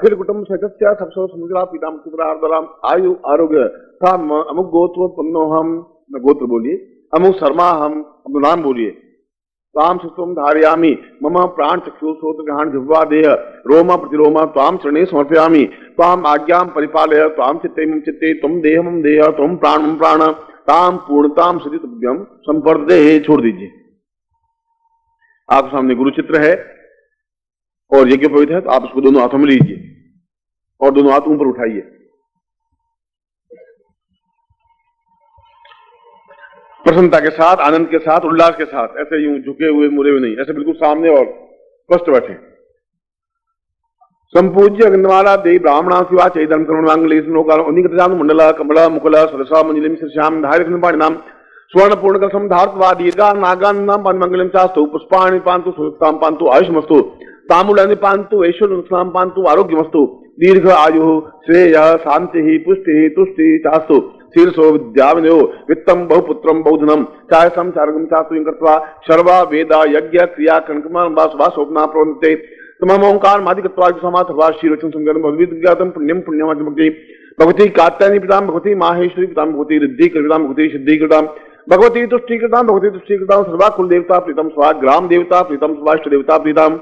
अखिल कुटुंब सहितस्य सबसो समुद्रा पिताम पुत्रार्धराम आयु आरोग्य ताम अमुक गोत्र पन्नो हम गोत्र बोलिए, अमुक शर्मा हम अपना नाम बोलिए। ताम सुस्तम धारयामी मम प्राण चक्षु श्रोत्र ग्रहण जिह्वा देह रोम प्रतिरोम ताम चरणे समर्पयामी। ताम आज्ञाम परिपालय ताम चित्ते मम चित्ते तुम देह मम देह तुम प्राण मम प्राण ताम पूर्णताम सति तुभ्यम संपर्दे। छोड़ दीजिए। आपके सामने गुरु चित्र है और यज्ञोपवीत है, तो आप उसको दोनों हाथों में लीजिए और दोनों हाथ ऊपर उठाइए। प्रसन्नता के साथ, आनंद के साथ, उल्लास के साथ, ऐसे यूं झुके हुए मुड़े हुए नहीं, ऐसे बिल्कुल सामने और स्पष्ट बैठे। संपूज्य गंधमाला देवी ब्राह्मणा शिवा चैतन्य करुणांगलेशनोकाल मंडला कमला मुकुला सरसा मंजलिम श्याम धारिणाम स्वर्ण पूर्ण कलशम धार्तवा दीर्घा नागान्नाम मंगलम चास्तु पुष्पाणि पांतु सुताम पांतु आयुष्मस्तु ताम्बूलानि पांतु ऐश्वर्यं पांतु आरोग्यमस्तु दीर्घ आयु श्रेय शांति पुष्टि तुष्टि चास्तु शीर्षो विद्याविनयो वित्तम बहुपुत्रम बहुधनम चायसम चार्गम चास्तु कृत्वा सर्वा वेदा यज्ञ क्रिया कणकमान वासवा स्वप्ना प्रवन्ते तमम ओंकार मादिकत्वा समाथवा शीरवचन संगम भगवद्गीताम पुण्यम पुण्यमति भगवती कात्यायनी पिताम भगवती माहेश्वरी पिताम भगवती रिद्धि कृताम भगवती सिद्धि कृताम भगवती तुष्टि कृताम भगवती तुष्टि कृताम सर्वा कुल देवता प्रीतम स्वा ग्राम देवता प्रीतम स्वाष्ट देवता प्रीतम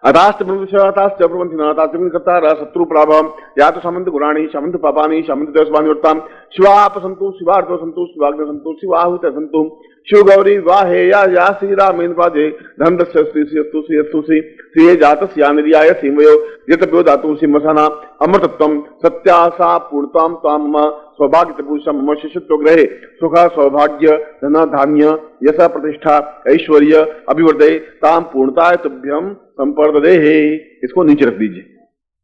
अतास्त प्रवंतिनातास्त प्रवंतिनातास्मिन्कर्ता शत्रु प्राभम या तो समंत गुराणी समंत पापानि समंत देवस्वानि वर्ताम शिवाप संतु शिवार्थ संतु शिवाग्न संतु शिवाहुत संतु शिव गौरी वाहे या श्री रामेन्द्र पाजे धन श्री जातस्य निर्याय सीमयो यतप्यो धातु सिंहसना अमृतत्वम सत्यासा पूर्णताम ताम सौभाग्य पुरुषम मम शिष्यत्व ग्रहे सुख सौभाग्य धन धान्य यश प्रतिष्ठा ऐश्वर्य अभिवर्धय ताम पूर्णताय तुभ्यम संपर्दे। इसको नीचे रख दीजिए,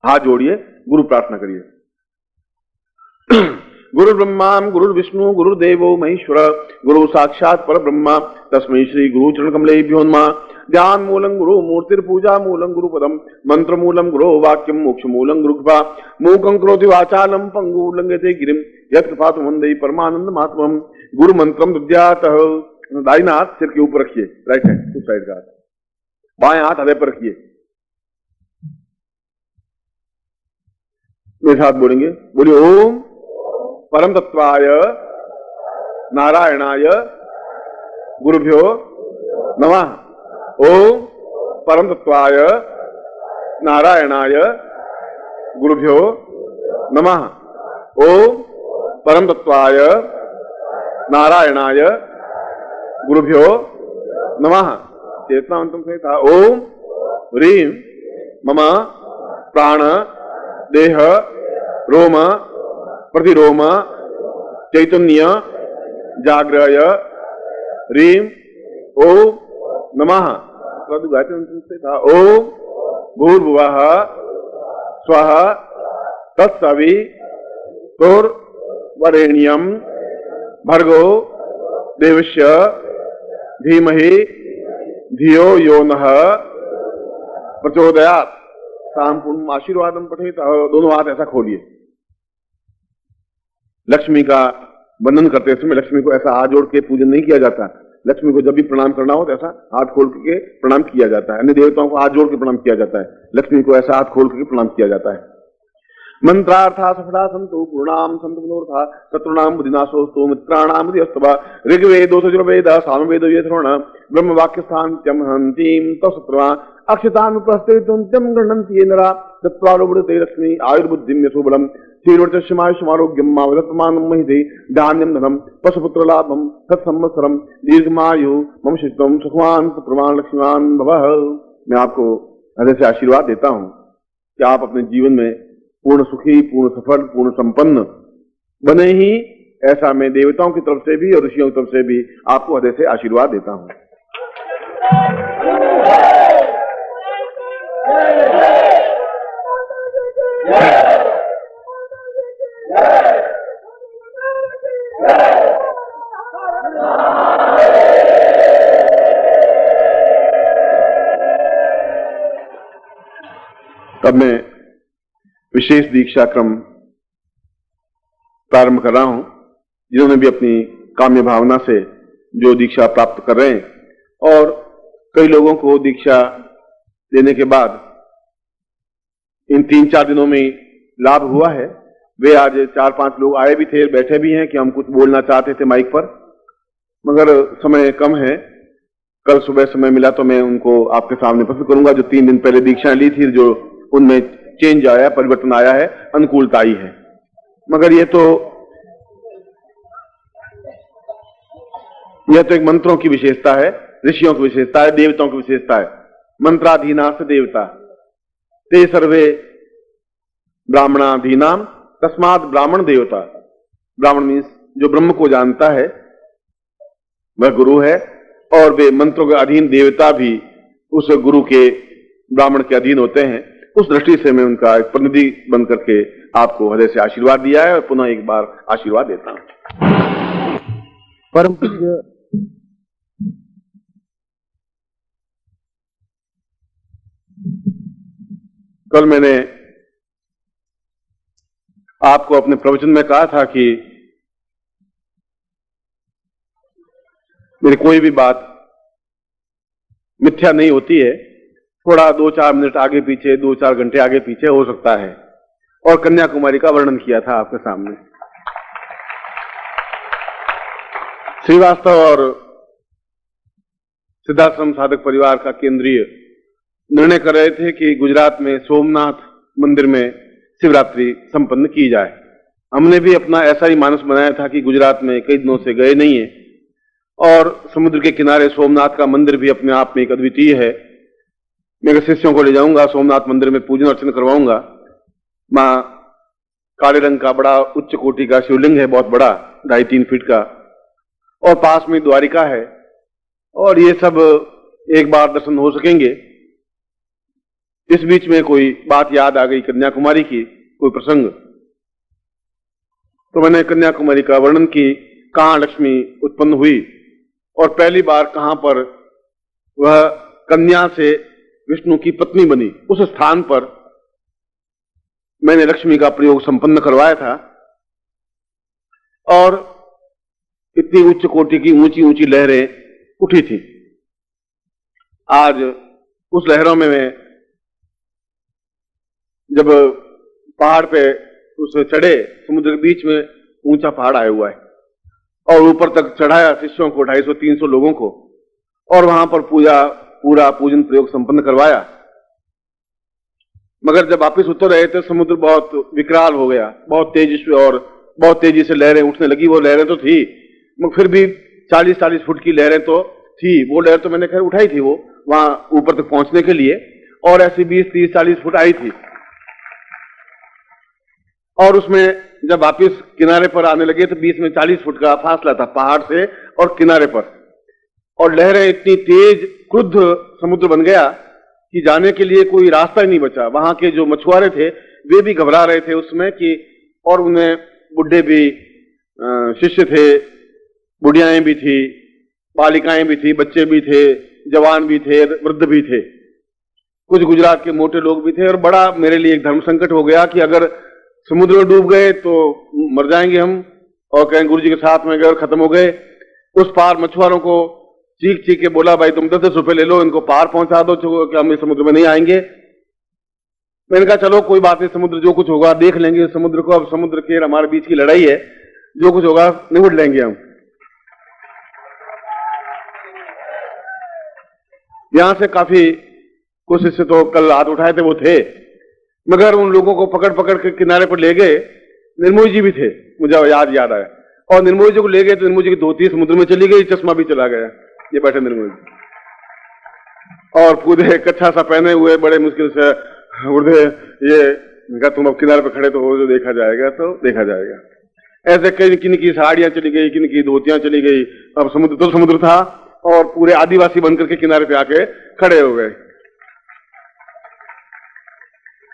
हाथ जोड़िए, गुरु प्रार्थना करिए। गुरु ब्रह्मा गुरु विष्णु गुरुदेवो महेश्वर गुरु साक्षात पर ब्रह्मा तस्मै श्री गुरु चरण कमलेभ्यो नमः। ध्यान मूलं गुरु मूर्तिर्पूजा मूलं गुरु पदम मंत्र मूलं गुरु वाक्यम मोक्ष मूलं गुरु कृपा मूकं करोति वाचालं पंगु उल्लंघयते गिरिं यत्कृपातु वंदे परमानंद महात्मम। गुरु मंत्रम विद्यातः। दाहिना हाथ सिर के ऊपर रखिए, राइट हैंड उस साइड का हाथ, बाएं हाथ हृदय पर रखिए। मेरे साथ बोलेंगे, बोलिए ओम परम तत्वाय नारायणाय गुरुभ्यो नमः। ओम परम तत्वाय नारायणाय गुरुभ्यो नमः। ओम परम तत्वाय नारायणाय गुरुभ्यो नमः। चेतनावंतम से था ओम ह्रीं मम प्राण देह रोम प्रतिरोम चैतन्य जाग्रय ह्रीं ओम नमः। से था ओम भूर्भुवः स्वः तत्सवितुर्वरेण्यं भर्गो देवस्य धीमहि धियो यो नः प्रचोदयात्। संपूर्ण आशीर्वादम पठेत। दोनों हाथ ऐसा खोलिए। लक्ष्मी का वंदन करते समय लक्ष्मी को ऐसा हाथ जोड़ के पूजन नहीं किया जाता। लक्ष्मी को जब भी प्रणाम करना हो तो ऐसा हाथ खोल के प्रणाम किया जाता है। अन्य देवताओं को हाथ जोड़ के प्रणाम किया जाता है, लक्ष्मी को ऐसा हाथ खोल के प्रणाम किया जाता है। मंत्रार्था सफला संतो पूर्णाम संतो मनोरथा शत्रुणाम बुद्धिनाशोस्तु मित्राणाम बुद्धिस्तवा। ऋग्वेदो यजुर्वेद सामवेदो यथर्वण ब्रह्म वाक्यस्थान त्यम हंतीम तत्सत्वा अक्षतान उपस्थितम त्यम गणन्ति ये नरा तत्वारो बुद्धि लक्ष्मी आयुर्बुद्धिम यशोबलम श्रीवर्चस्यमायुष्यमारोग्यम मावदत्तमानं महिते धान्यम धनम पशुपुत्र लाभम तत्संवत्सरम दीर्घमायु मम शिष्टम सुखवान पुत्रवान लक्ष्मीवान भवः। मैं आपको हृदय से आशीर्वाद देता हूँ कि आप अपने जीवन में पूर्ण सुखी, पूर्ण सफल, पूर्ण संपन्न बने ही, ऐसा मैं देवताओं की तरफ से भी और ऋषियों की तरफ से भी आपको हृदय से आशीर्वाद देता हूं। तब मैं विशेष दीक्षा क्रम प्रारंभ कर रहा हूं। जिन्होंने भी अपनी काम्य भावना से जो दीक्षा प्राप्त कर रहे हैं, और कई लोगों को दीक्षा देने के बाद इन 3-4 दिनों में लाभ हुआ है। वे आज 4-5 लोग आए भी थे, बैठे भी हैं कि हम कुछ बोलना चाहते थे माइक पर, मगर समय कम है। कल सुबह समय मिला तो मैं उनको आपके सामने प्रस्तुत करूंगा। जो 3 दिन पहले दीक्षा ली थी, जो उनमें चेंज आया, परिवर्तन आया है, अनुकूलता आई है। मगर यह तो एक मंत्रों की विशेषता है, ऋषियों की विशेषता है, देवताओं की विशेषता है। मंत्राधीनास्य देवता ते सर्वे ब्राह्मणाधीनाम तस्मात् ब्राह्मण देवता। ब्राह्मण मीन्स जो ब्रह्म को जानता है वह गुरु है, और वे मंत्रों के अधीन देवता भी उस गुरु के, ब्राह्मण के अधीन होते हैं। उस दृष्टि से मैं उनका एक प्रतिनिधि बन करके आपको हृदय से आशीर्वाद दिया है और पुनः एक बार आशीर्वाद देता हूं। परम पूज्य कल मैंने आपको अपने प्रवचन में कहा था कि मेरी कोई भी बात मिथ्या नहीं होती है। थोड़ा 2-4 मिनट आगे पीछे, 2-4 घंटे आगे पीछे हो सकता है। और कन्याकुमारी का वर्णन किया था आपके सामने। श्रीवास्तव और सिद्धाश्रम साधक परिवार का केंद्रीय निर्णय कर रहे थे कि गुजरात में सोमनाथ मंदिर में शिवरात्रि संपन्न की जाए। हमने भी अपना ऐसा ही मानस बनाया था कि गुजरात में कई दिनों से गए नहीं है, और समुद्र के किनारे सोमनाथ का मंदिर भी अपने आप में एक अद्वितीय है। मेरे शिष्यों को ले जाऊंगा सोमनाथ मंदिर में, पूजन अर्चन करवाऊंगा। मां काले रंग का बड़ा उच्च कोटि का शिवलिंग है, बहुत बड़ा, 2.5-3 फीट का, और पास में द्वारिका है, और ये सब एक बार दर्शन हो सकेंगे। इस बीच में कोई बात याद आ गई कन्याकुमारी की, कोई प्रसंग, तो मैंने कन्याकुमारी का वर्णन की, कहां लक्ष्मी उत्पन्न हुई और पहली बार कहां पर वह कन्या से विष्णु की पत्नी बनी। उस स्थान पर मैंने लक्ष्मी का प्रयोग संपन्न करवाया था, और इतनी उच्च कोटि की ऊंची ऊंची लहरें उठी थी। आज उस लहरों में मैं जब पहाड़ पे उसे चढ़े, समुद्र के बीच में ऊंचा पहाड़ आया हुआ है, और ऊपर तक चढ़ाया शिष्यों को, 250-300 लोगों को, और वहां पर पूरा पूजन प्रयोग संपन्न करवाया। मगर जब वापिस उतर रहे थे, समुद्र बहुत विकराल हो गया, बहुत तेजस्वी, और बहुत तेजी से लहरें उठने लगी। वो लहरें तो थी, मगर फिर भी 40-40 फुट की लहरें तो थी। वो लहर तो मैंने खैर उठाई थी, वो वहां ऊपर तक पहुंचने के लिए, और ऐसी 20-30-40 फुट आई थी। और उसमें जब वापिस किनारे पर आने लगे तो बीच में 40 फुट का फासला था पहाड़ से और किनारे पर, और लहरें इतनी तेज, क्रुद्ध समुद्र बन गया कि जाने के लिए कोई रास्ता ही नहीं बचा। वहां के जो मछुआरे थे वे भी घबरा रहे थे उसमें कि, और उन्हें बुढ़े भी शिष्य थे, बुढ़ियाएं भी थी, बालिकाएं भी थी, बच्चे भी थे, जवान भी थे, वृद्ध भी थे, कुछ गुजरात के मोटे लोग भी थे। और बड़ा मेरे लिए एक धर्म संकट हो गया कि अगर समुद्र में डूब गए तो मर जाएंगे हम, और कहें गुरु जी के साथ में गए और खत्म हो गए। उस पार मछुआरों को चीख चीख के बोला, भाई तुम 10-10 रुपए ले लो, इनको पार पहुंचा दो कि हम इस समुद्र में नहीं आएंगे। मैंने कहा चलो कोई बात नहीं, समुद्र जो कुछ होगा देख लेंगे समुद्र को। अब समुद्र के हमारे बीच की लड़ाई है, जो कुछ होगा निपट लेंगे हम। यहां से काफी कोशिश से तो कल हाथ उठाए थे वो थे, मगर उन लोगों को पकड़ पकड़ के किनारे पर ले गए। निर्मोही जी भी थे, मुझे याद आया, और निर्मोही जी को ले गए तो निर्मोही जी की धोती समुद्र में चली गई, चश्मा भी चला गया। ये बैठे निर्मोही जी, और पूरे कच्छा सा पहने हुए, बड़े मुश्किल से उड़े। ये तुम अब किनारे पर खड़े तो हो, जो देखा जाएगा तो देखा जाएगा। ऐसे कई किन की साड़ियां चली गई, किन की धोतियां चली गई। अब समुद्र तो समुद्र था, और पूरे आदिवासी बनकर के किनारे पे आके खड़े हो गए।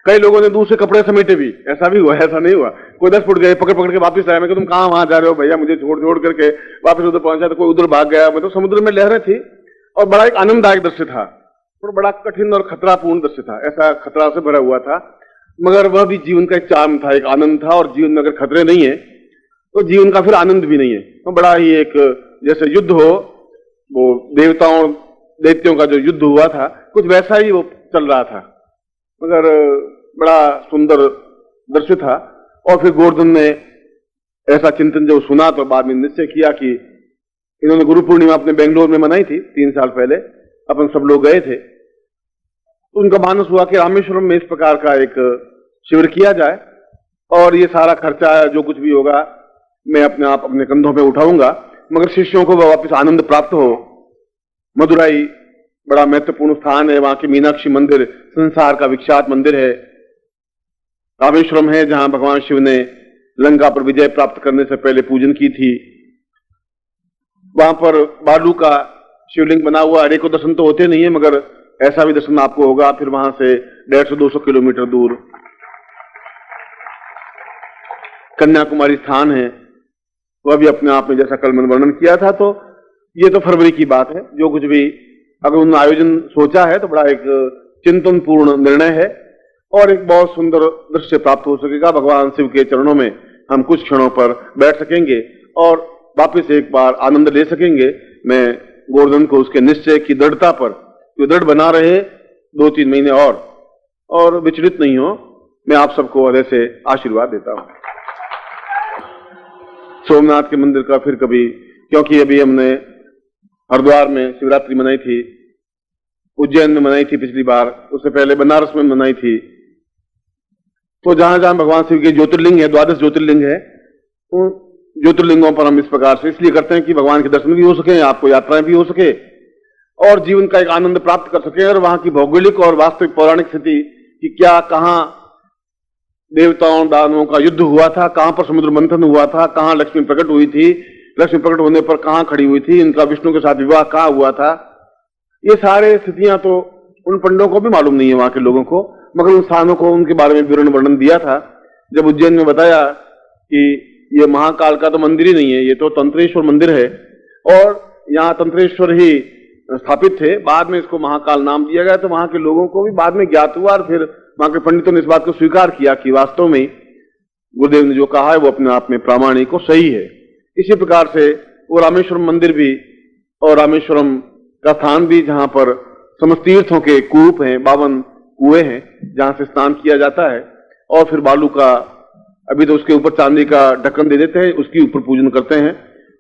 कई लोगों ने दूसरे कपड़े समेटे भी, ऐसा भी हुआ, ऐसा नहीं हुआ। कोई 10 फुट गए, पकड़ पकड़ के वापस आया। मैं तुम कहां वहां जा रहे हो भैया, मुझे छोड़ करके वापस उधर पहुंचा, तो कोई उधर भाग गया। मतलब समुद्र में लहरें थी, और बड़ा एक आनंददायक दृश्य था, और बड़ा कठिन और खतरापूर्ण दृश्य था, ऐसा खतरा से भरा हुआ था। मगर वह भी जीवन का एक चार्म था, एक आनंद था। और जीवन में अगर खतरे नहीं है तो जीवन का फिर आनंद भी नहीं है। तो बड़ा ही एक जैसे युद्ध हो, वो देवताओं दैत्यों का जो युद्ध हुआ था, कुछ वैसा ही वो चल रहा था। मगर बड़ा सुंदर दृश्य था। और फिर गोवर्धन ने ऐसा चिंतन जब सुना तो बाद में निश्चय किया कि इन्होंने गुरु पूर्णिमा अपने बेंगलोर में मनाई थी 3 साल पहले, अपन सब लोग गए थे। तो उनका मानस हुआ कि रामेश्वरम में इस प्रकार का एक शिविर किया जाए और ये सारा खर्चा जो कुछ भी होगा मैं अपने आप अपने कंधों पे उठाऊंगा, मगर शिष्यों को वापस आनंद प्राप्त हो। मदुराई बड़ा महत्वपूर्ण स्थान है, वहां की मीनाक्षी मंदिर संसार का विख्यात मंदिर है। रामेश्वरम है जहां भगवान शिव ने लंका पर विजय प्राप्त करने से पहले पूजन की थी। वहां पर बालू का शिवलिंग बना हुआ, हर एक को दर्शन तो होते नहीं है, मगर ऐसा भी दर्शन आपको होगा। फिर वहां से 150-200 किलोमीटर दूर कन्याकुमारी स्थान है, वह भी अपने आप में जैसा कल मैंने वर्णन किया था। तो ये तो फरवरी की बात है। जो कुछ भी अगर उन्होंने आयोजन सोचा है तो बड़ा एक चिंतनपूर्ण निर्णय है और एक बहुत सुंदर दृश्य प्राप्त हो सकेगा। भगवान शिव के चरणों में हम कुछ क्षणों पर बैठ सकेंगे और वापस एक बार आनंद ले सकेंगे। मैं गोवर्धन को उसके निश्चय की दृढ़ता पर, जो दृढ़ बना रहे 2-3 महीने और विचलित नहीं हो, मैं आप सबको हृदय से आशीर्वाद देता हूं। सोमनाथ के मंदिर का फिर कभी, क्योंकि अभी हमने हरिद्वार में शिवरात्रि मनाई थी, उज्जैन में मनाई थी पिछली बार, उससे पहले बनारस में मनाई थी। तो जहां जहां भगवान शिव के ज्योतिर्लिंग है, 12 ज्योतिर्लिंग है, उन ज्योतिर्लिंगों पर हम इस प्रकार से इसलिए करते हैं कि भगवान के दर्शन भी हो सके, आपको यात्राएं भी हो सके और जीवन का एक आनंद प्राप्त कर सके। और वहां की भौगोलिक और वास्तविक पौराणिक स्थिति कि क्या, कहां देवताओं दानवों का युद्ध हुआ था, कहां पर समुद्र मंथन हुआ था, कहां लक्ष्मी प्रकट हुई थी, लक्ष्मी प्रकट होने पर कहां खड़ी हुई थी, इनका विष्णु के साथ विवाह कहां हुआ था, ये सारे स्थितियां तो उन पंडितों को भी मालूम नहीं है, वहां के लोगों को, मगर उन स्थानों को उनके बारे में विवरण वर्णन दिया था। जब उज्जैन में बताया कि ये महाकाल का तो मंदिर ही नहीं है, ये तो तंत्रेश्वर मंदिर है और यहाँ तंत्रेश्वर ही स्थापित थे, बाद में इसको महाकाल नाम दिया गया। तो वहां के लोगों को भी बाद में ज्ञात हुआ और फिर वहां के पंडितों ने इस बात को स्वीकार किया कि वास्तव में गुरुदेव ने जो कहा है वो अपने आप में प्रामाणिक और सही है। इसी प्रकार से वो रामेश्वरम मंदिर भी और रामेश्वरम का स्थान भी, जहां पर समस्त तीर्थों के कूप हैं, 52 कुएं हैं जहां से स्नान किया जाता है। और फिर बालू का, अभी तो उसके ऊपर चांदी का ढक्कन दे देते हैं, उसके ऊपर पूजन करते हैं,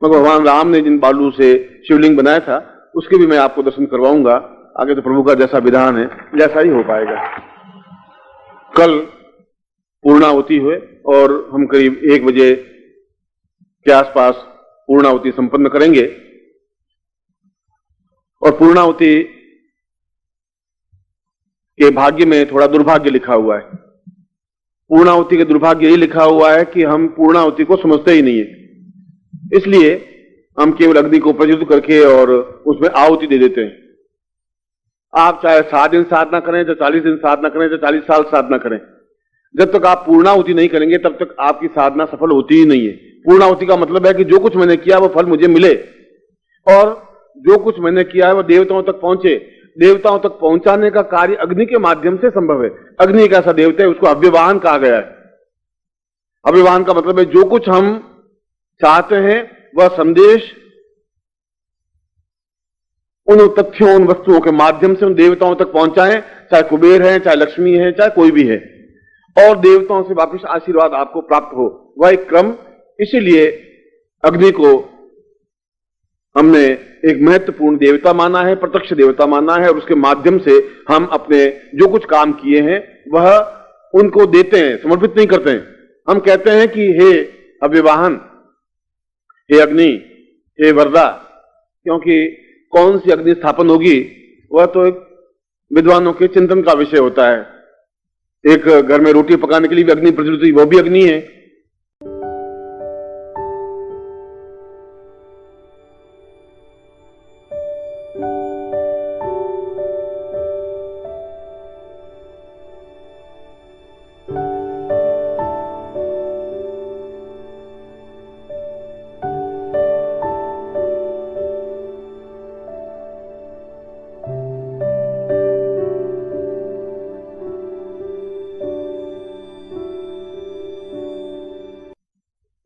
मगर भगवान राम ने जिन बालू से शिवलिंग बनाया था उसके भी मैं आपको दर्शन करवाऊंगा। आगे तो प्रभु का जैसा विधान है जैसा ही हो पाएगा। कल पूर्णाहुति हुए और हम करीब 1 बजे के आसपास पूर्णाहुति संपन्न करेंगे। और पूर्णाहुति के भाग्य में थोड़ा दुर्भाग्य लिखा हुआ है। पूर्णाहुति के दुर्भाग्य यही लिखा हुआ है कि हम पूर्णाहुति को समझते ही नहीं है, इसलिए हम केवल अग्नि को प्रज्वलित करके और उसमें आहुति दे देते हैं। आप चाहे 7 दिन साधना करें, चाहे 40 दिन साधना करें, चाहे 40 साल साधना करें, जब तक आप पूर्णाहुति नहीं करेंगे तब तक आपकी साधना सफल होती ही नहीं है। पूर्णाहुति का मतलब है कि जो कुछ मैंने किया वो फल मुझे मिले और जो कुछ मैंने किया है वो देवताओं तक पहुंचे। देवताओं तक पहुंचाने का कार्य अग्नि के माध्यम से संभव है। अग्नि एक ऐसा देवता है, उसको अव्यवाहन कहा गया है। अव्यवाहन का मतलब है जो कुछ हम चाहते हैं वह संदेश उन तथ्यों, उन वस्तुओं के माध्यम से उन देवताओं तक पहुंचाएं, चाहे कुबेर है, चाहे लक्ष्मी है, चाहे कोई भी है, और देवताओं से वापस आशीर्वाद आपको प्राप्त हो, वह एक क्रम। इसीलिए अग्नि को हमने एक महत्वपूर्ण देवता माना है, प्रत्यक्ष देवता माना है, और उसके माध्यम से हम अपने जो कुछ काम किए हैं वह उनको देते हैं, समर्पित नहीं करते हैं। हम कहते हैं कि हे अव्यवाहन, हे अग्नि, हे वरदा, क्योंकि कौन सी अग्नि स्थापन होगी वह तो एक विद्वानों के चिंतन का विषय होता है। एक घर में रोटी पकाने के लिए भी अग्नि प्रज्वलित हुई, वो भी अग्नि है।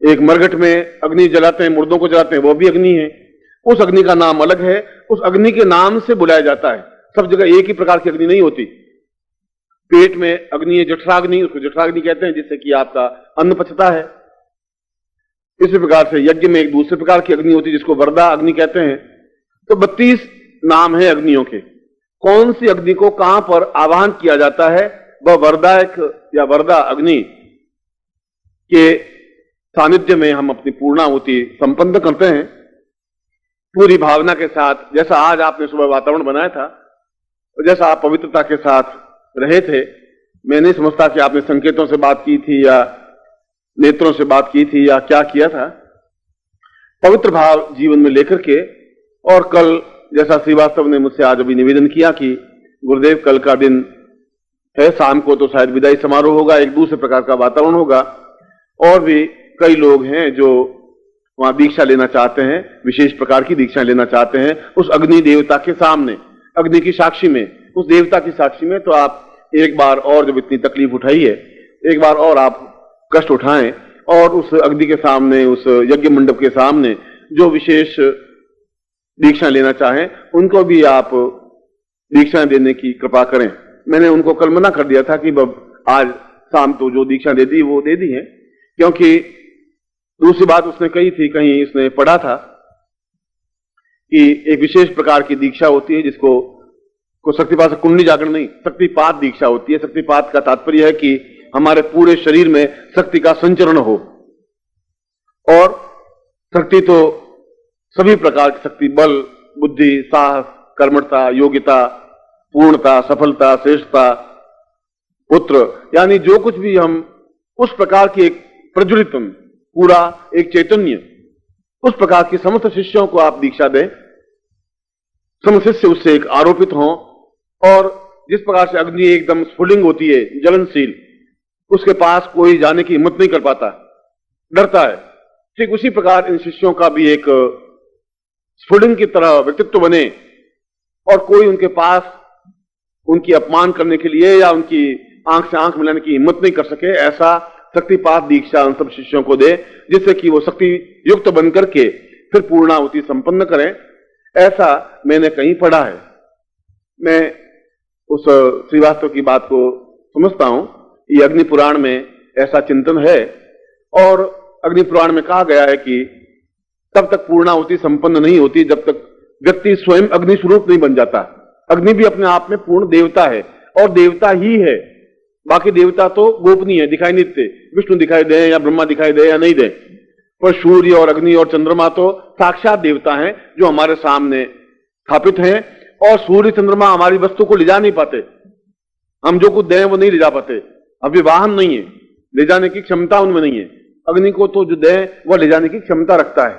एक मरघट में अग्नि जलाते हैं, मुर्दों को जलाते हैं, वो भी अग्नि है। उस अग्नि का नाम अलग है, उस अग्नि के नाम से बुलाया जाता है। सब जगह एक ही प्रकार की अग्नि नहीं होती। पेट में अग्नि है जठराग्नि, उसको जठराग्नि कहते हैं, जिससे कि आपका अन्न पचता है। इसी प्रकार से यज्ञ में एक दूसरे प्रकार की अग्नि होती है जिसको वरदा अग्नि कहते हैं। तो 32 नाम है अग्नियों के। कौन सी अग्नि को कहां पर आवाहन किया जाता है, वह वरदायक या वरदा अग्नि के सानिध्य में हम अपनी पूर्णाहुति संपन्न करते हैं पूरी भावना के साथ। जैसा आज आपने सुबह वातावरण बनाया था, जैसा आप पवित्रता के साथ रहे थे, मैं नहीं समझता कि आपने संकेतों से बात की थी या नेत्रों से बात की थी या क्या किया था। पवित्र भाव जीवन में लेकर के, और कल जैसा श्रीवास्तव ने मुझसे आज अभी निवेदन किया कि गुरुदेव कल का दिन है, शाम को तो शायद विदाई समारोह होगा, एक दूसरे प्रकार का वातावरण होगा, और भी कई लोग हैं जो वहां दीक्षा लेना चाहते हैं, विशेष प्रकार की दीक्षा लेना चाहते हैं उस अग्नि देवता के सामने, अग्नि की साक्षी में, उस देवता की साक्षी में। तो आप एक बार और जब इतनी तकलीफ उठाई है, एक बार और आप कष्ट उठाएं और उस अग्नि के सामने, उस यज्ञ मंडप के सामने जो विशेष दीक्षा लेना चाहें उनको भी आप दीक्षा देने की कृपा करें। मैंने उनको कल मना कर दिया था कि आज शाम तो जो दीक्षा दे दी वो दे दी है, क्योंकि दूसरी बात उसने कही थी, कहीं इसने पढ़ा था कि एक विशेष प्रकार की दीक्षा होती है जिसको शक्तिपात कुंडली जागरण नहीं, शक्तिपात दीक्षा होती है। शक्तिपात का तात्पर्य है कि हमारे पूरे शरीर में शक्ति का संचरण हो, और शक्ति तो सभी प्रकार की शक्ति, बल, बुद्धि, साहस, कर्मठता, योग्यता, पूर्णता, सफलता, श्रेष्ठता, पुत्र, यानी जो कुछ भी हम उस प्रकार की एक प्रज्वलित पूरा एक चैतन्य, उस प्रकार की समस्त शिष्यों को आप दीक्षा दें, समस्त शिष्य उससे एक आरोपित हों, और जिस प्रकार से अग्नि एकदम स्फुलिंग होती है, ज्वलनशील, उसके पास कोई जाने की हिम्मत नहीं कर पाता, डरता है, ठीक उसी प्रकार इन शिष्यों का भी एक स्फुलिंग की तरह व्यक्तित्व बने, और कोई उनके पास उनकी अपमान करने के लिए या उनकी आंख से आंख मिलाने की हिम्मत नहीं कर सके। ऐसा शक्तिपात दीक्षा उन सब शिष्यों को दे, जिससे कि वो शक्ति युक्त बनकर के फिर पूर्णाहुति संपन्न करें। ऐसा मैंने कहीं पढ़ा है। मैं उस श्रीवास्तव की बात को समझता हूं। ये अग्नि पुराण में ऐसा चिंतन है, और अग्नि पुराण में कहा गया है कि तब तक पूर्णाहुति संपन्न नहीं होती जब तक व्यक्ति स्वयं अग्नि स्वरूप नहीं बन जाता। अग्नि भी अपने आप में पूर्ण देवता है, और देवता ही है। बाकी देवता तो गोपनीय है, दिखाई नहीं देते, विष्णु दिखाई दे या ब्रह्मा दिखाई दे या नहीं दे, पर सूर्य और अग्नि और चंद्रमा तो साक्षात देवता हैं जो हमारे सामने स्थापित हैं। और सूर्य चंद्रमा हमारी वस्तु को ले जा नहीं पाते, हम जो कुछ दें वो नहीं ले जा पाते, अभी वाहन नहीं है, ले जाने की क्षमता उनमें नहीं है। अग्नि को तो जो दें वह ले जाने की क्षमता रखता है,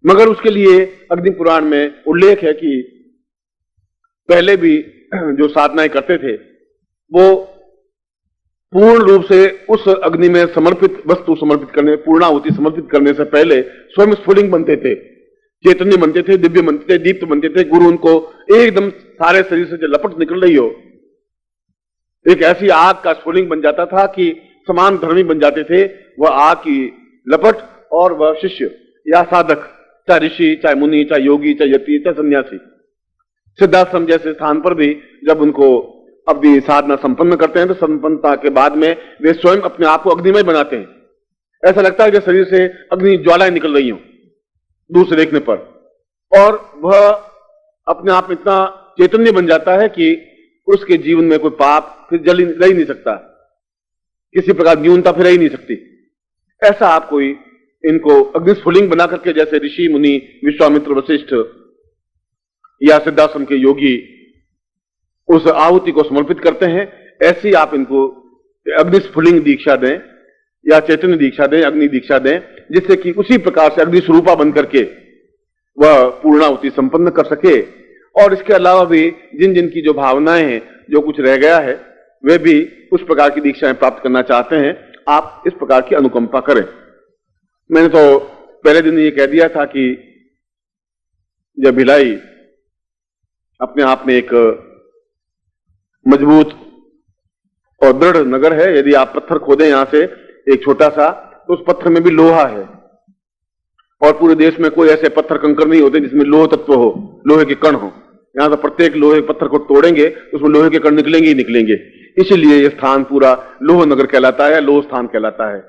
मगर उसके लिए अग्नि पुराण में उल्लेख है कि पहले भी जो साधनाएं करते थे वो पूर्ण रूप से उस अग्नि में समर्पित वस्तु समर्पित करने, पूर्णाहुति समर्पित करने से पहले स्वयं स्फुलिंग बनते थे, चैतन्य बनते थे, दिव्य बनते थे, दीप्त बनते थे। गुरु उनको एकदम सारे शरीर से जो लपट निकल रही हो, एक ऐसी आग का स्फुलिंग बन जाता था कि समान धर्मी बन जाते थे वह आग की लपट। और वह शिष्य या साधक, चाहे ऋषि, चाहे मुनि, चाहे योगी, चाहे यति, चाहे सन्यासी, सिद्धाश्रम जैसे स्थान पर भी जब उनको अब भी साधना संपन्न करते हैं तो संपन्नता के बाद में वे स्वयं अपने आप को अग्निमय बनाते हैं। ऐसा लगता है कि शरीर से अग्नि ज्वालाएं निकल रही हो दूर से देखने पर, और वह अपने आप में इतना चैतन्य बन जाता है कि उसके जीवन में कोई पाप फिर रह ही नहीं सकता, किसी प्रकार न्यूनता फिर रह ही नहीं सकती। ऐसा आप कोई इनको अग्निस्फुलिंग बना करके, जैसे ऋषि मुनि, विश्वामित्र, वशिष्ठ या सिद्धाश्रम के योगी उस आहुति को समर्पित करते हैं, ऐसी आप इनको अग्निस्फुलिंग दीक्षा दें या चैतन्य दीक्षा दें, अग्नि दीक्षा दें, जिससे कि उसी प्रकार से अग्नि स्वरूपा बन करके वह पूर्णाहुति संपन्न कर सके। और इसके अलावा भी जिन जिन की जो भावनाएं हैं, जो कुछ रह गया है, वे भी उस प्रकार की दीक्षाएं प्राप्त करना चाहते हैं, आप इस प्रकार की अनुकंपा करें। मैंने तो पहले दिन ये कह दिया था कि जब भिलाई अपने आप में एक मजबूत और दृढ़ नगर है, यदि आप पत्थर खोदें यहां से एक छोटा सा, तो उस पत्थर में भी लोहा है, और पूरे देश में कोई ऐसे पत्थर कंकर नहीं होते जिसमें लोह तत्व हो, लोहे के कण हो। यहां तो प्रत्येक लोहे पत्थर को तोड़ेंगे उसमें लोहे के कण निकलेंगे ही निकलेंगे। इसीलिए ये स्थान पूरा लोह नगर कहलाता है, लोह स्थान कहलाता है।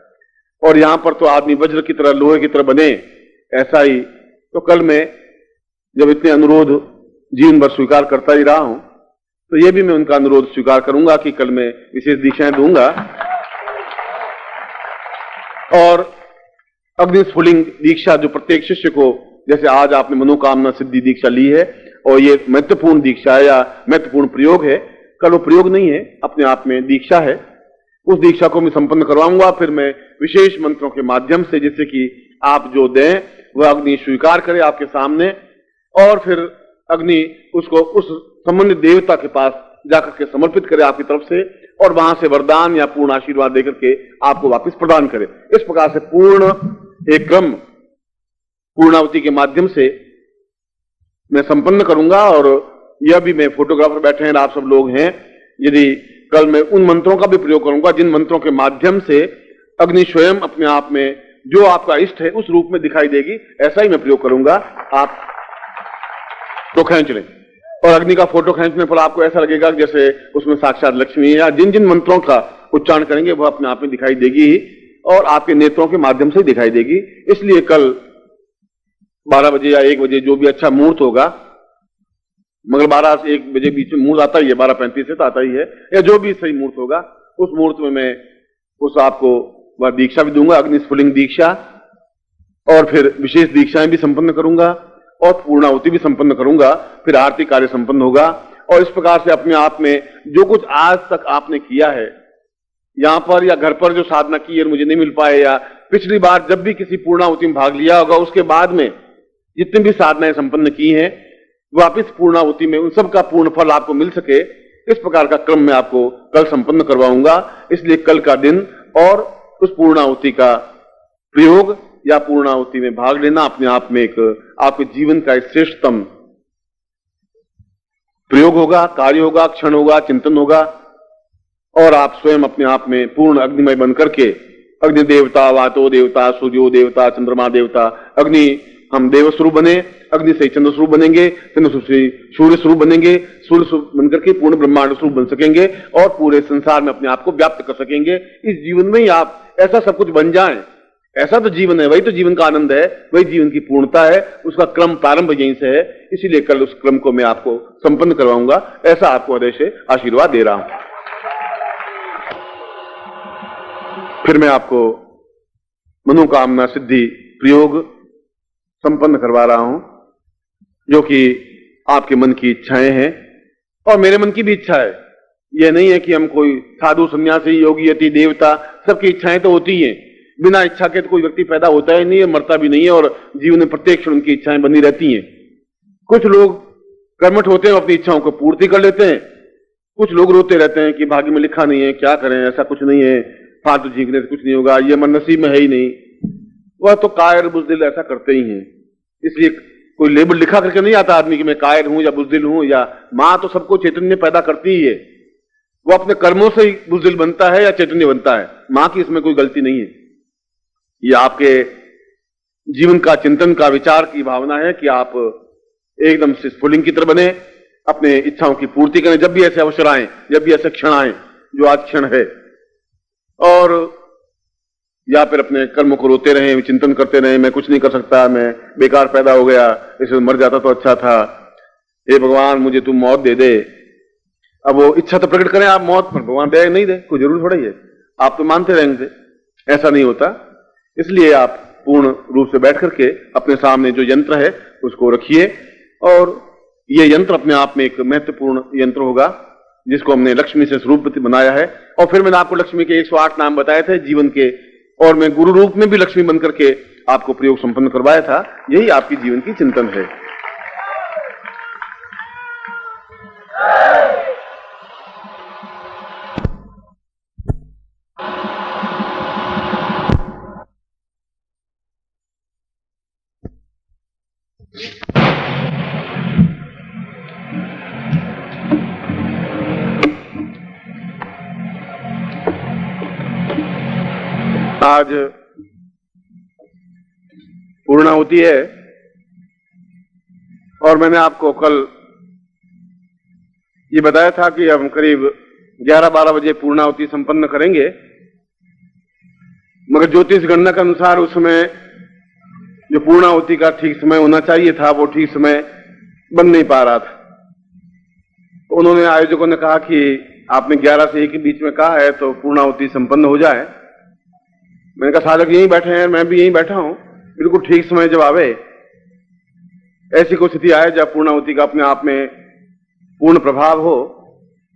और यहां पर तो आदमी वज्र की तरह, लोहे की तरह बने, ऐसा ही। तो कल मैं जब इतने अनुरोध जीवन भर स्वीकार करता ही रहा हूं, तो ये भी मैं उनका अनुरोध स्वीकार करूंगा कि कल मैं विशेष दीक्षाएं दूंगा। और अग्निस्फुलिंग दीक्षा जो प्रत्येक शिष्य को, जैसे आज आपने मनोकामना सिद्धि दीक्षा ली है, और ये महत्वपूर्ण दीक्षा है या महत्वपूर्ण प्रयोग है, कल वो प्रयोग नहीं है, अपने आप में दीक्षा है। उस दीक्षा को मैं संपन्न करवाऊंगा। फिर मैं विशेष मंत्रों के माध्यम से, जैसे कि आप जो दें वह अग्नि स्वीकार करे आपके सामने, और फिर अग्नि उसको उस संबंधित देवता के पास जाकर के समर्पित करे आपकी तरफ से, और वहां से वरदान या पूर्ण आशीर्वाद देकर के आपको वापस प्रदान करे। इस प्रकार से पूर्ण एक क्रम पूर्णावती के माध्यम से मैं संपन्न करूंगा। और यह भी, मैं फोटोग्राफर बैठे हैं, आप सब लोग हैं, यदि कल मैं उन मंत्रों का भी प्रयोग करूंगा जिन मंत्रों के माध्यम से अग्नि स्वयं अपने आप में जो आपका इष्ट है उस रूप में दिखाई देगी, ऐसा ही मैं प्रयोग करूंगा। आप तो खींच लें, और अग्नि का फोटो खींचने पर आपको ऐसा लगेगा जैसे उसमें साक्षात लक्ष्मी है, या जिन जिन मंत्रों का उच्चारण करेंगे वह अपने आप में दिखाई देगी ही, और आपके नेत्रों के माध्यम से दिखाई देगी। इसलिए कल 12 बजे या 1 बजे जो भी अच्छा मुहूर्त होगा, मगर 12 से 1 बजे बीच में मुहूर्त आता ही है, 12:35 से तो आता ही है, या जो भी सही मुहूर्त होगा उस मुहूर्त में मैं उस आपको वह दीक्षा भी दूंगा, अग्निस्फुलिंग दीक्षा, और फिर विशेष दीक्षाएं भी संपन्न करूंगा, और पूर्णाहुति भी संपन्न करूंगा। फिर आरती कार्य संपन्न होगा। और इस प्रकार से अपने आप में जो कुछ आज तक आपने किया है, यहां पर या घर पर जो साधना की है मुझे नहीं मिल पाए, या पिछली बार जब भी किसी पूर्णाहुति में भाग लिया होगा उसके बाद में जितनी भी साधनाएं संपन्न की हैं, वापिस पूर्णाहुति में उन सब का पूर्ण फल आपको मिल सके, इस प्रकार का क्रम मैं आपको कल संपन्न करवाऊंगा। इसलिए कल का दिन और उस पूर्णाहुति का प्रयोग या पूर्णाहुति में भाग लेना अपने आप में एक आपके जीवन का एक श्रेष्ठतम प्रयोग होगा, कार्य होगा, क्षण होगा, चिंतन होगा, और आप स्वयं अपने आप में पूर्ण अग्निमय बन करके, अग्नि देवता, वातो देवता, सूर्यो देवता, चंद्रमा देवता, अग्नि हम देव स्वरूप बने, अग्नि से चंद्र स्वरूप बनेंगे, चंद्र से सूर्य स्वरूप बनेंगे, सूर्य स्वरूप बनकर के पूर्ण ब्रह्मांड स्वरूप बन सकेंगे, और पूरे संसार में अपने आप को व्याप्त कर सकेंगे। इस जीवन में ही आप ऐसा सब कुछ बन जाएं, ऐसा तो जीवन है, वही तो जीवन का आनंद है, वही जीवन की पूर्णता है, उसका क्रम प्रारंभ यहीं से है। इसीलिए कल उस क्रम को मैं आपको संपन्न करवाऊंगा, ऐसा आपको हृदय से आशीर्वाद दे रहा हूं। फिर मैं आपको मनोकामना सिद्धि प्रयोग संपन्न करवा रहा हूं, जो कि आपके मन की इच्छाएं हैं और मेरे मन की भी इच्छा है। यह नहीं है कि हम कोई साधु सन्यासी योगी यति देवता, सबकी इच्छाएं तो होती हैं, बिना इच्छा के तो कोई व्यक्ति पैदा होता ही नहीं है, मरता भी नहीं है, और जीवन में प्रत्येक क्षण उनकी इच्छाएं बनी रहती हैं। कुछ लोग कर्मठ होते हैं, अपनी इच्छाओं को पूर्ति कर लेते हैं, कुछ लोग रोते रहते हैं कि भाग्य में लिखा नहीं है, क्या करें, ऐसा कुछ नहीं है, फालतू झींकने से कुछ नहीं होगा, ये मन नसीब में है ही नहीं। वह तो कायर बुज़दिल ऐसा करते ही हैं। इसलिए कोई लेबल लिखा करके नहीं आता आदमी कि मैं कायर हूं या बुज़दिल हूं, या मां तो सबको चैतन्य पैदा करती ही है, वो अपने कर्मों से ही बुज़दिल बनता है या चैतन्य बनता है, मां की इसमें कोई गलती नहीं है। ये आपके जीवन का चिंतन का विचार की भावना है कि आप एकदम से स्फुलिंग की तरह बने, अपने इच्छाओं की पूर्ति करें जब भी ऐसे अवसर आए, जब भी ऐसे क्षण आए, जो आज क्षण है, और या फिर अपने कर्म को रोते रहें, चिंतन करते रहें, मैं कुछ नहीं कर सकता, मैं बेकार पैदा हो गया, इसमें मर जाता तो अच्छा था, हे भगवान मुझे तुम मौत दे दे। अब वो इच्छा तो प्रकट करें आप मौत पर, भगवान दे नहीं दे, कोई जरूर थोड़ा ही है, आप तो मानते रहेंगे, ऐसा नहीं होता। इसलिए आप पूर्ण रूप से बैठ करके अपने सामने जो यंत्र है उसको रखिए, और ये यंत्र अपने आप में एक महत्वपूर्ण यंत्र होगा, जिसको हमने लक्ष्मी से स्वरूप बनाया है। और फिर मैंने आपको लक्ष्मी के 108 नाम बताए थे जीवन के, और मैं गुरु रूप में भी लक्ष्मी बन करके आपको प्रयोग संपन्न करवाया था। यही आपकी जीवन की चिंतन है। आज पूर्णाहुति है, और मैंने आपको कल ये बताया था कि हम करीब 11-12 बजे पूर्णाहुति संपन्न करेंगे, मगर ज्योतिष गणना के अनुसार उस समय जो पूर्णाहुति का ठीक समय होना चाहिए था वो ठीक समय बन नहीं पा रहा था। तो उन्होंने, आयोजकों ने कहा कि आपने 11 से 1 के बीच में कहा है तो पूर्णाहुति संपन्न हो जाए। मैंने कहा साधक यहीं बैठे हैं, मैं भी यहीं बैठा हूं, बिल्कुल ठीक समय जब आवे, ऐसी कोई स्थिति आए जब पूर्णाहुति का अपने आप में पूर्ण प्रभाव हो,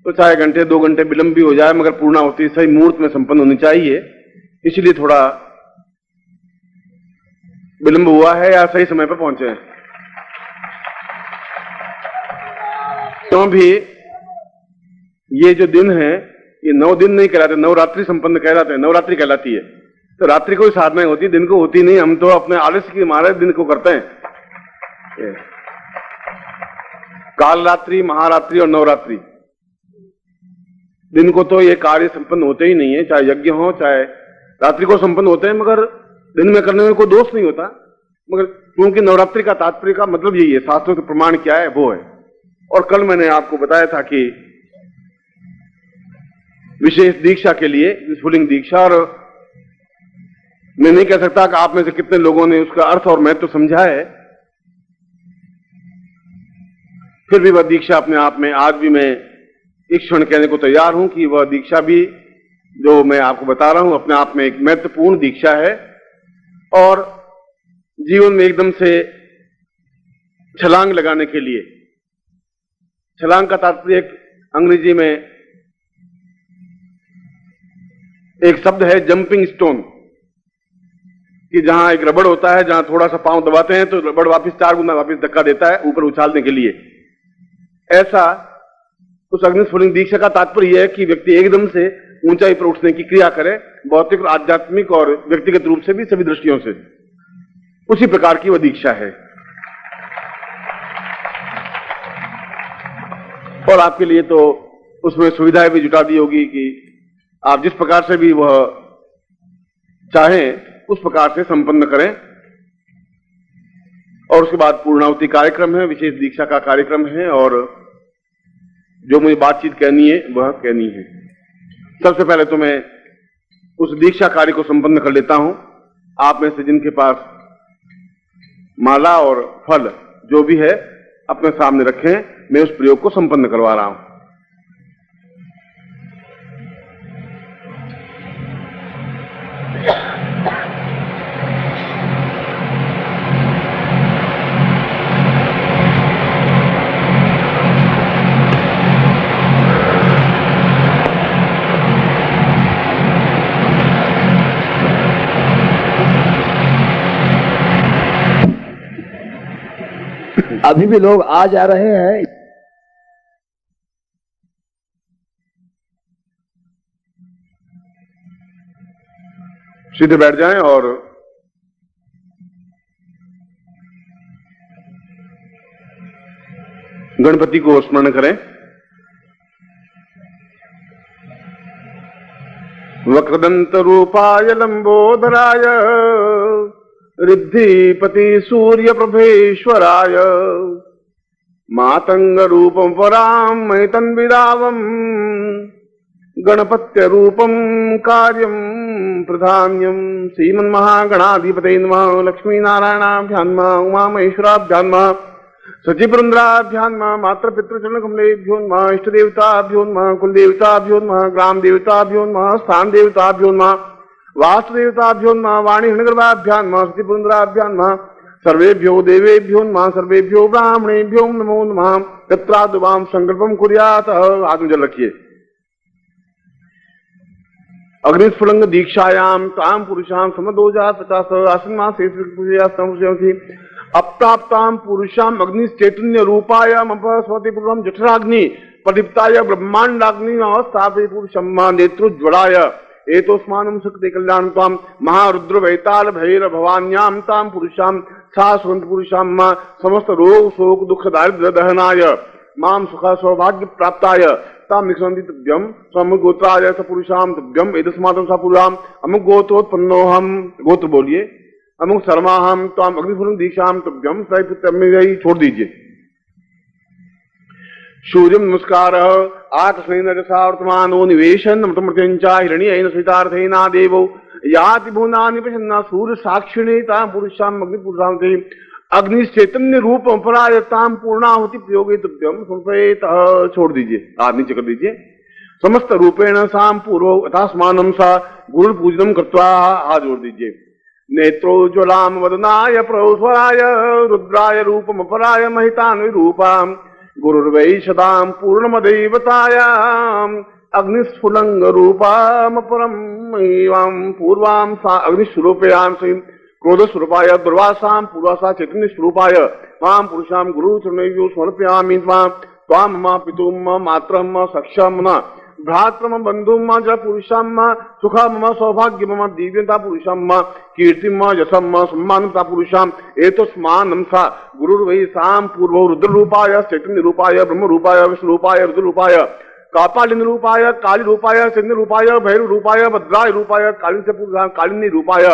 तो चाहे घंटे 2 घंटे विलंब भी हो जाए, मगर पूर्णाहुति सही मुहूर्त में संपन्न होनी चाहिए। इसलिए थोड़ा विलंब हुआ है या सही समय पर पहुंचे हैं। क्यों भी ये जो दिन है ये 9 दिन नहीं कहलाते, नवरात्रि संपन्न कहलाते हैं, नवरात्रि कहलाती है। तो रात्रि कोई साधना होती है, दिन को होती नहीं। हम तो अपने आलस्य के मारे दिन को करते हैं। काल रात्रि, महारात्रि और नवरात्रि, दिन को तो ये कार्य संपन्न होते ही नहीं है, चाहे यज्ञ हो चाहे रात्रि को संपन्न होते हैं, मगर दिन में करने में कोई दोष नहीं होता। मगर क्योंकि नवरात्रि का तात्पर्य का मतलब यही है, शास्त्रों के प्रमाण क्या है वो है। और कल मैंने आपको बताया था कि विशेष दीक्षा के लिए, स्फुलिंग दीक्षा, और मैं नहीं कह सकता कि आप में से कितने लोगों ने उसका अर्थ और महत्व समझा है, फिर भी वह दीक्षा अपने आप में आज भी मैं एक क्षण कहने को तैयार हूं कि वह दीक्षा भी जो मैं आपको बता रहा हूं अपने आप में एक महत्वपूर्ण दीक्षा है। और जीवन में एकदम से छलांग लगाने के लिए, छलांग का तात्पर्य एक अंग्रेजी में एक शब्द है जंपिंग स्टोन, कि जहां एक रबड़ होता है, जहां थोड़ा सा पांव दबाते हैं तो रबड़ वापस 4 गुना वापस धक्का देता है ऊपर उछालने के लिए। ऐसा उस अग्निस्फुलिंग दीक्षा का तात्पर्य यह है कि व्यक्ति एकदम से ऊंचाई पर उठने की क्रिया करे, भौतिक और आध्यात्मिक और व्यक्तिगत रूप से भी, सभी दृष्टियों से। उसी प्रकार की वह दीक्षा है। और आपके लिए तो उसमें सुविधाएं भी जुटा दी होगी कि आप जिस प्रकार से भी वह चाहें उस प्रकार से संपन्न करें। और उसके बाद पूर्णाहुति कार्यक्रम है, विशेष दीक्षा का कार्यक्रम है, और जो मुझे बातचीत कहनी है वह कहनी है। सबसे पहले तो मैं उस दीक्षा कार्य को संपन्न कर लेता हूं। आप में से जिनके पास माला और फल जो भी है अपने सामने रखें, मैं उस प्रयोग को संपन्न करवा रहा हूं। अभी भी लोग आ जा रहे हैं। सीधे बैठ जाएं और गणपति को स्मरण करें। वक्रदंत रूपाय लंबोदराय रिद्धिपति सूर्य प्रभेश्वराय मातंग रूपम वराम मैतन्विदावम गणपत्य रूपम कार्यम प्रधान्यम श्रीमन्महागणाधिपते नमः। लक्ष्मी नारायणाभ्यां नमः, उमा महेश्वराभ्यां नमः, सचिवृंद्राभ्यां नमः, मात्र पितृचरण कमलेभ्यो नमः, इष्ट देवताभ्यो नमः, कुल देवताभ्यो नमः, ग्राम देवताभ्यो नमः, स्थान देवताभ्यो नमः, वास्तुदेवताभ्यो नमः, वाणी हृणगर्भाभ्यां नमः, सचिवृंद्राभ्यां नमः, सर्वेभ्यो देवेभ्यो नमः, सर्वेभ्यो ब्राह्मणेभ्यो नमो नमः। तत्रादुवाम संकल्पम कुर्यात्। आत्मजल रखिए। अग्निस्फुलिंग दीक्षायाम ताम पुरुषाम समदोजात 50 आसनमा से अप्ताप्ताम पुरुषाम अग्नि चैतन्य रूपायाम अपस्वति पूर्वम जठराग्नि प्रदीप्ताय ब्रह्मांडाग्नि अवस्थापे पुरुषम मा नेत्रोज्वलाय एतोस्मानं शक्ति कल्याण ताम महारुद्र वैताल भैर भवान्याम ताम पुरुषाम शाश्वत पुरुषाम मा समस्त रोग शोक दुख दारिद्र्य दहनाय माम सुख सौभाग्य प्राप्ताय ताम निक्षन्ति तभ्यम स्वमुख गोत्राय स पुरुषाम तभ्यम एतस्मात् स पुरुषाम अमुक गोत्रोत्पन्नोहम। गोत्र बोलिए। अमुक शर्माहम ताम अग्निस्फुलिंग दीक्षाम तभ्यम। छोड़ दीजिए। सूर्य नमस्कार आतस्मेन रजसा वर्तमानो निवेशन मृतमृत्यंचा हिरण्येन स्वितार्थेना देवो याति भुवनानि प्रसन्ना सूर्य साक्षिणे ताम पुरुषाम अग्निपुरुषाम ते अग्नि चैतन्य रूप अपरायताम पूर्णाहुति प्रयोगे तुभ्यम संशयित। छोड़ दीजिए, हाथ नीचे कर दीजिए। समस्त रूपेण साम पूर्व यथास्मानम सा गुरु पूजनम कृत्वा, हाथ जोड़ दीजिए। नेत्रोज्वलाम वदनाय प्रौस्वराय रुद्राय रूपम अपराय महितान्वि रूपाम गुरुर्वै सदाम पूर्णमदैवतायाम अग्निस्फुलंग रूपाम परम एवं पूर्वाम सा अग्निस्वरूपयाम स्वयं क्रोध स्वरूपाय दुर्वासाम पूर्वासा चैतन्य स्वरूपाय माम पुरुषाम गुरु चरणयोः समर्पयामि त्वां मम पितुम मातरम सक्षम न भ्रातरम बंधुम च पुरुषम सुख मम सौभाग्य मम दिव्यता पुरुषम कीर्तिम यशम सम्मानता पुरुषम एतस्मानं सा गुरुर्वै साम पूर्व रुद्र रूपाय चैतन्य रूपाय ब्रह्म रूपाय विष्णु रूपाय रुद्र रूपाय कापालिनी रूपाय काली रूपाय चंद्र रूपाय भैरव रूपाय भद्राय रूपाय कालिन से पूर्व कालिनी रूपाय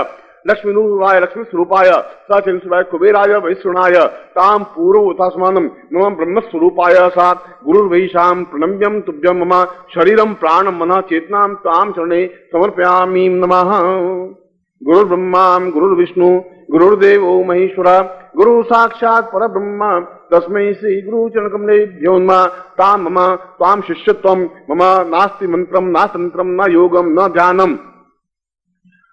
लक्ष्मी रूपाय लक्ष्मी स्वरूपाय सचन स्वरूपाय कुबेराय वैश्रणाय ताम पूर्व उतास्मानम मम ब्रह्म स्वरूपाय सा गुरुर्वैशाम प्रणम्यम तुभ्यम मम शरीरम प्राणम मनः चेतनाम ताम चरणे समर्पयामि नमः। गुरुर्ब्रह्मा गुरुर्विष्णु गुरुर्देवो महेश्वरः गुरु साक्षात् परब्रह्म तस्मै श्री गुरु चरणकमलेभ्यो नमः। ताम मम ताम शिष्यत्वम मम नास्ति मंत्रम न तंत्रम न योगम न ध्यानम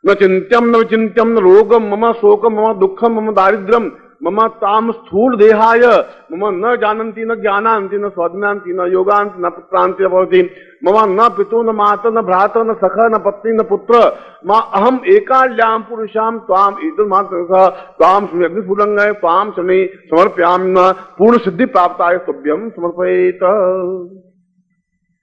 न चिंत्यम न विचिंत्यम न रोगम मम शोकम मम दुखम मम दारिद्र्यम मम ताम स्थूल देहाय मम न जानन्ति न ज्ञानान्ति न स्वाज्ञान्ति न योगान्ति न पुत्रान्ति भवति मम न पितु न माता न भ्राता न सखा न पत्नी न पुत्र मा अहम एकाल्यां पुरुषां त्वाम एतन्मात्रतः त्वाम अग्निस्फुलिंगाय त्वाम शरणे समर्पयामि न पूर्ण सिद्धि प्राप्ताय तुभ्यं समर्पयेत।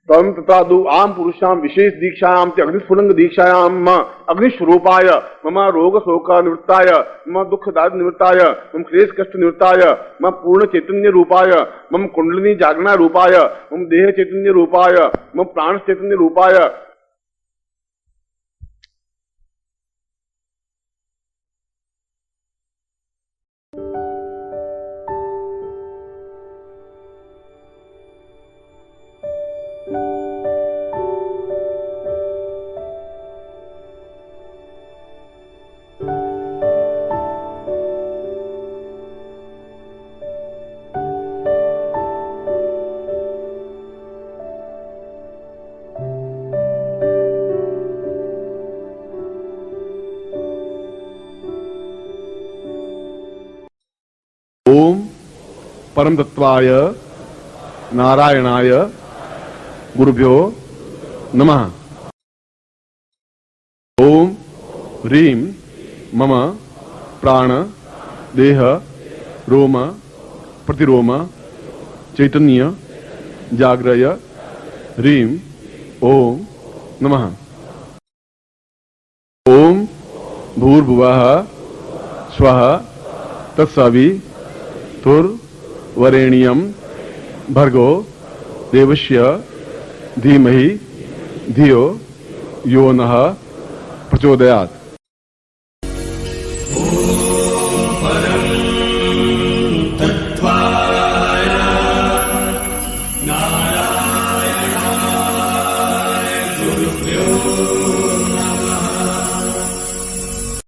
तम तथा दु आम पुरुषाम विशेष दीक्षायाम ते अग्निस्फुलिंग दीक्षायाम अग्निस्वरूपाय मम रोग शोक निवृत्ताय मम दुख दारिद्र्य निवृत्ताय मम क्लेश कष्ट निवृत्ताय मम पूर्ण चैतन्य रूपाय मम कुंडलिनी जागरण रूपाय मम देह चैतन्य रूपाय मम प्राण चैतन्य रूपाय ओम परम तत्वाय नारायणाय गुरुभ्यो नमः। ओम ह्रीं मम प्राण देह रोम प्रतिरोम चैतन्य जाग्रय ह्रीं ओम नमः। ओम भूर्भुवः स्वः तत्सवितुर्वरेण्यं भर्गो देवस्य धीमहि धियो यो नः प्रचोदयात्।